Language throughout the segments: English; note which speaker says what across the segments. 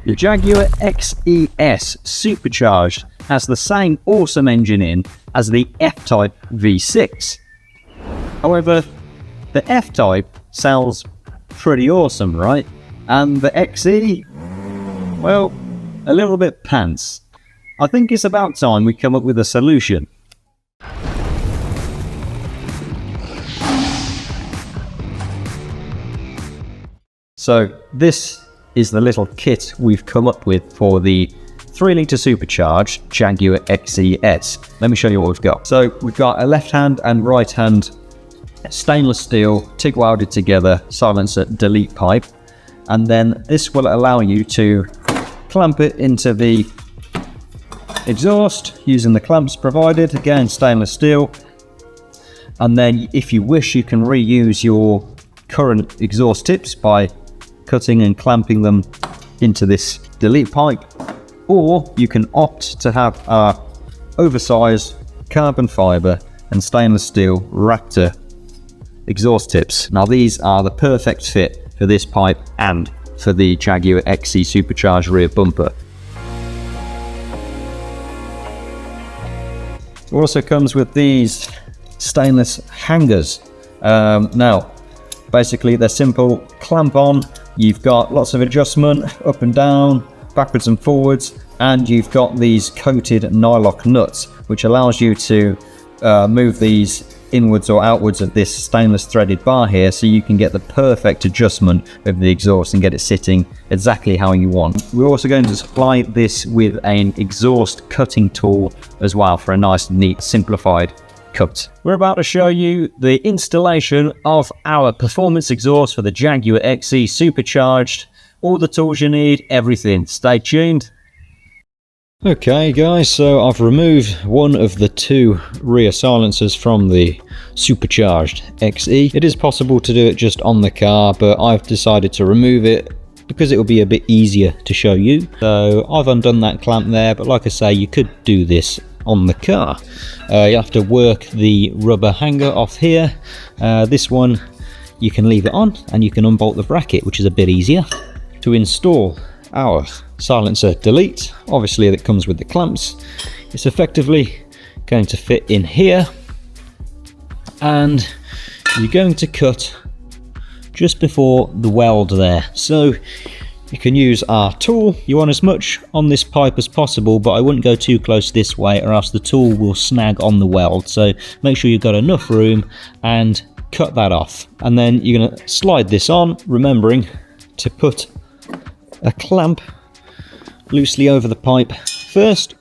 Speaker 1: The Jaguar XE Supercharged has the same awesome engine in as the F-Type V6. However, the F-Type sounds pretty awesome, right? And the XE, well, a little bit pants. I think it's about time we come up with a solution. So this is the little kit we've come up with for the 3-litre supercharged Jaguar XE. Let me show you what we've got. So we've got a left hand and right hand stainless steel TIG welded together silencer delete pipe, and then this will allow you to clamp it into the exhaust using the clamps provided, again stainless steel, and then if you wish you can reuse your current exhaust tips by cutting and clamping them into this delete pipe, or you can opt to have our oversized carbon fiber and stainless steel Wraptor exhaust tips. Now these are the perfect fit for this pipe and for the Jaguar XE supercharged rear bumper. It also comes with these stainless hangers. Now basically they're simple, clamp on, you've got lots of adjustment up and down, backwards and forwards, and you've got these coated nylock nuts which allows you to move these inwards or outwards of this stainless threaded bar here, so you can get the perfect adjustment of the exhaust and get it sitting exactly how you want. We're also going to supply this with an exhaust cutting tool as well for a nice, neat, simplified cut. We're about to show you the installation of our performance exhaust for the Jaguar XE Supercharged. All the tools you need, everything. Stay tuned. Okay guys, so I've removed one of the two rear silencers from the Supercharged XE. It is possible to do it just on the car, but I've decided to remove it because it will be a bit easier to show you. So I've undone that clamp there, but like I say, you could do this on the car. You have to work the rubber hanger off here. This one you can leave it on and you can unbolt the bracket, which is a bit easier. To install our silencer delete, obviously that comes with the clamps, it's effectively going to fit in here, and you're going to cut just before the weld there. So you can use our tool. You want as much on this pipe as possible, but I wouldn't go too close this way or else the tool will snag on the weld. So make sure you've got enough room and cut that off. And then you're going to slide this on, remembering to put a clamp loosely over the pipe first.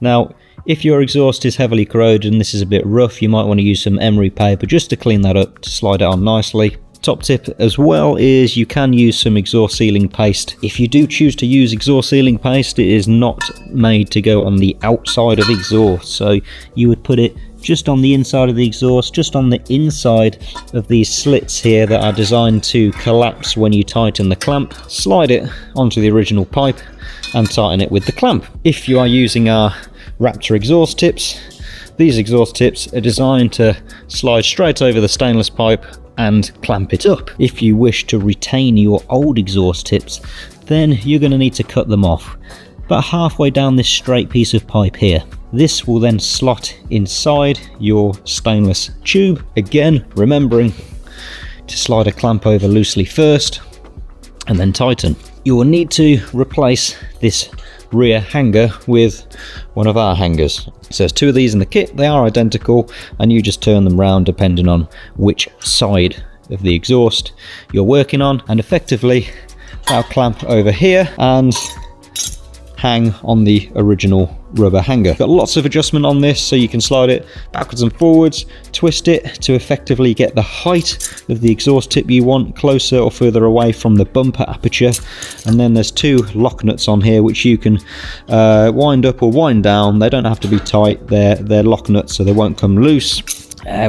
Speaker 1: Now if your exhaust is heavily corroded and this is a bit rough, you might want to use some emery paper just to clean that up, to slide it on nicely. Top tip as well is you can use some exhaust sealing paste. If you do choose to use exhaust sealing paste, it is not made to go on the outside of exhaust, so you would put it just on the inside of the exhaust, just on the inside of these slits here that are designed to collapse when you tighten the clamp. Slide it onto the original pipe and tighten it with the clamp. If you are using our Wraptor exhaust tips, these exhaust tips are designed to slide straight over the stainless pipe and clamp it up. If you wish to retain your old exhaust tips, then you're going to need to cut them off about halfway down this straight piece of pipe here. This will then slot inside your stainless tube, again remembering to slide a clamp over loosely first and then tighten. You will need to replace this rear hanger with one of our hangers. So there's two of these in the kit, they are identical, and you just turn them round depending on which side of the exhaust you're working on, and effectively I'll clamp over here and hang on the original rubber hanger. Got lots of adjustment on this, so you can slide it backwards and forwards, twist it to effectively get the height of the exhaust tip you want closer or further away from the bumper aperture. And then there's two lock nuts on here which you can wind up or wind down. They don't have to be tight, they're lock nuts so they won't come loose,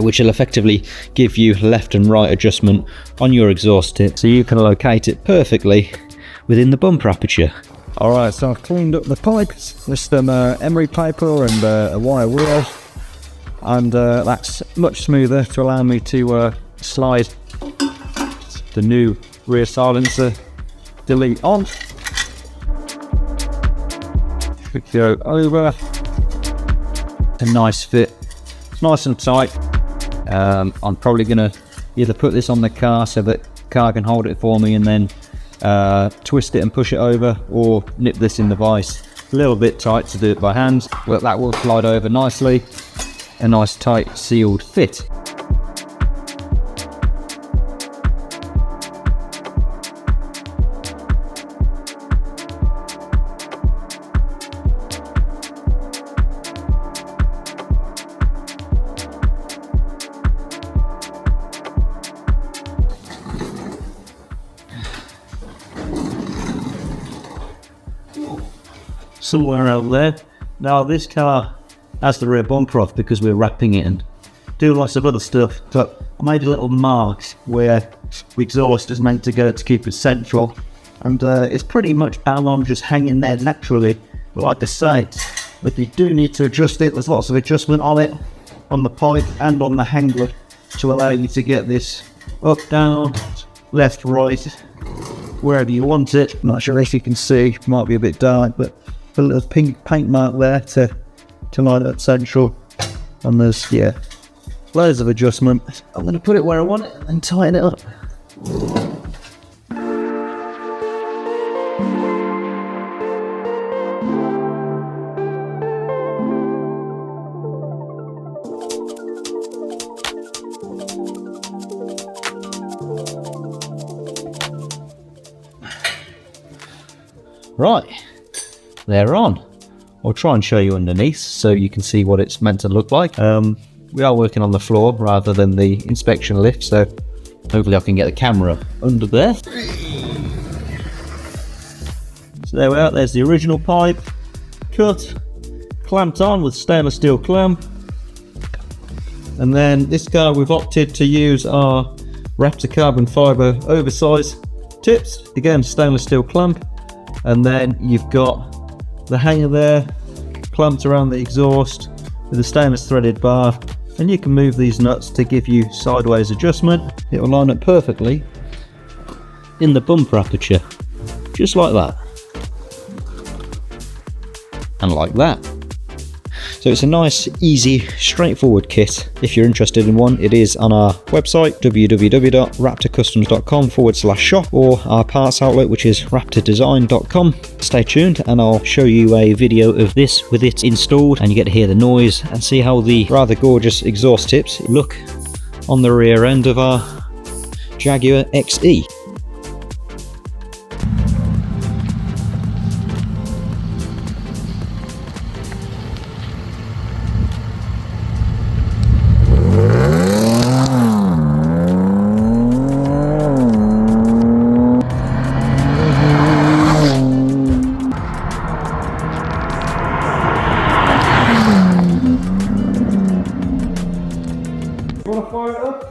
Speaker 1: which will effectively give you left and right adjustment on your exhaust tip, so you can locate it perfectly within the bumper aperture. Alright, so I've cleaned up the pipes with some emery paper and a wire wheel, and that's much smoother to allow me to slide the new rear silencer delete on. Go over. A nice fit. It's nice and tight. I'm probably gonna either put this on the car so that the car can hold it for me and then twist it and push it over, or nip this in the vise. A little bit tight to do it by hand, but that will slide over nicely. A nice tight sealed fit. Somewhere out there. Now this car has the rear bumper off because we're wrapping it and do lots of other stuff, but I made a little mark where the exhaust is meant to go to keep it central, and it's pretty much bound on just hanging there naturally. But like I say, if you do need to adjust it, there's lots of adjustment on it, on the pipe and on the hanger, to allow you to get this up, down, left, right, wherever you want it. I'm not sure if you can see, might be a bit dark, but a little pink paint mark there to line it up central. And there's, yeah, loads of adjustment. I'm going to put it where I want it and tighten it up. Right, they're on. I'll try and show you underneath so you can see what it's meant to look like. We are working on the floor rather than the inspection lift, so hopefully I can get the camera under there. So there we are, there's the original pipe, cut, clamped on with stainless steel clamp. And then this car we've opted to use our Wraptor carbon fibre oversized tips, again stainless steel clamp. And then you've got the hanger there clamped around the exhaust with a stainless threaded bar, and you can move these nuts to give you sideways adjustment. It will line up perfectly in the bumper aperture, just like that, and like that. So it's a nice, easy, straightforward kit. If you're interested in one, it is on our website, www.wraptorcustoms.com/shop, or our parts outlet, which is raptordesign.com. Stay tuned and I'll show you a video of this with it installed, and you get to hear the noise and see how the rather gorgeous exhaust tips look on the rear end of our Jaguar XE. Want to fire it up?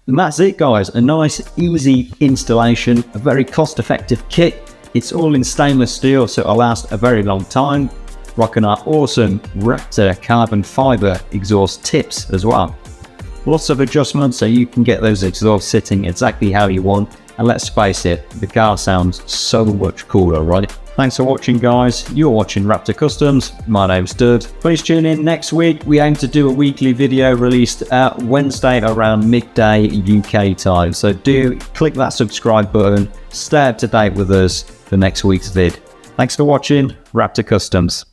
Speaker 1: And that's it guys, a nice easy installation, a very cost-effective kit. It's all in stainless steel, so it'll last a very long time. Rocking our awesome Wraptor carbon fibre exhaust tips as well. Lots of adjustments so you can get those exhausts sitting exactly how you want, and let's face it, the car sounds so much cooler, right? Thanks for watching guys, you're watching Wraptor Customs, my name's Dud. Please tune in next week, we aim to do a weekly video released Wednesday around midday UK time, so do click that subscribe button, stay up to date with us for next week's vid. Thanks for watching Wraptor Customs.